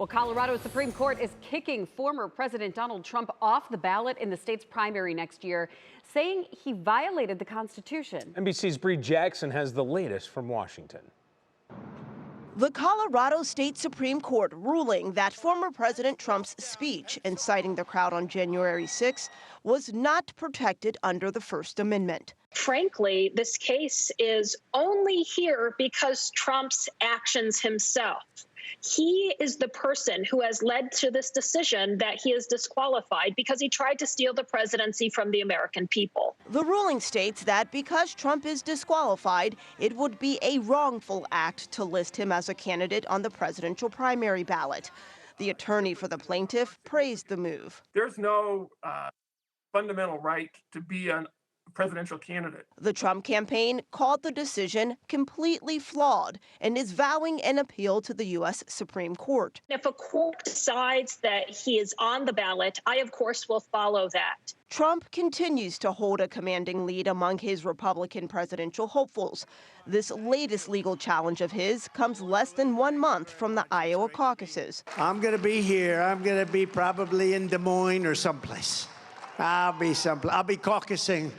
Well, Colorado's Supreme Court is kicking former President Donald Trump off the ballot in the state's primary next year, saying he violated the Constitution. NBC's Bree Jackson has the latest from Washington. The Colorado State Supreme Court ruling that former President Trump's speech inciting the crowd on January 6 was not protected under the First Amendment. Frankly, this case is only here because Trump's actions himself. He is the person who has led to this decision that he is disqualified because he tried to steal the presidency from the American people. The ruling states that because Trump is disqualified, it would be a wrongful act to list him as a candidate on the presidential primary ballot. The attorney for the plaintiff praised the move. There's no fundamental right to be a presidential candidate. The Trump campaign called the decision completely flawed and is vowing an appeal to the U.S. Supreme Court. If a court decides that he is on the ballot, I, of course, will follow that. Trump continues to hold a commanding lead among his Republican presidential hopefuls. This latest legal challenge of his comes less than 1 month from the Iowa caucuses. I'm going to be here. I'm going to be probably in Des Moines or someplace. I'll be caucusing.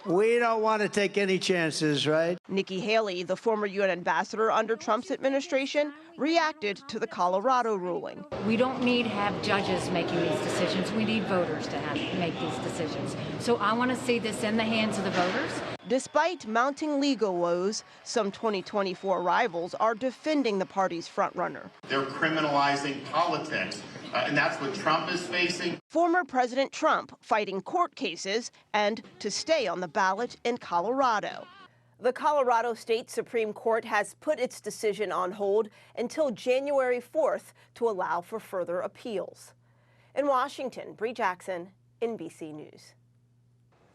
We don't want to take any chances, right? Nikki Haley, the former UN ambassador under Trump's administration, reacted to the Colorado ruling. We don't need to have judges making these decisions. We need voters to make these decisions. So I want to see this in the hands of the voters. Despite mounting legal woes, some 2024 rivals are defending the party's frontrunner. They're criminalizing politics, and that's what Trump is facing. Former President Trump fighting court cases and to stay on the ballot in Colorado. The Colorado State Supreme Court has put its decision on hold until January 4th to allow for further appeals. In Washington, Bree Jackson, NBC News.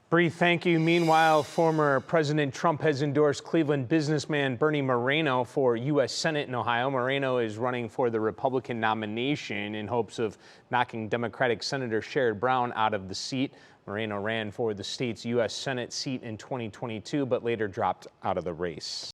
Bree, thank you. Meanwhile, former President Trump has endorsed Cleveland businessman Bernie Moreno for U.S. Senate in Ohio. Moreno is running for the Republican nomination in hopes of knocking Democratic Senator Sherrod Brown out of the seat. Moreno ran for the state's U.S. Senate seat in 2022, but later dropped out of the race.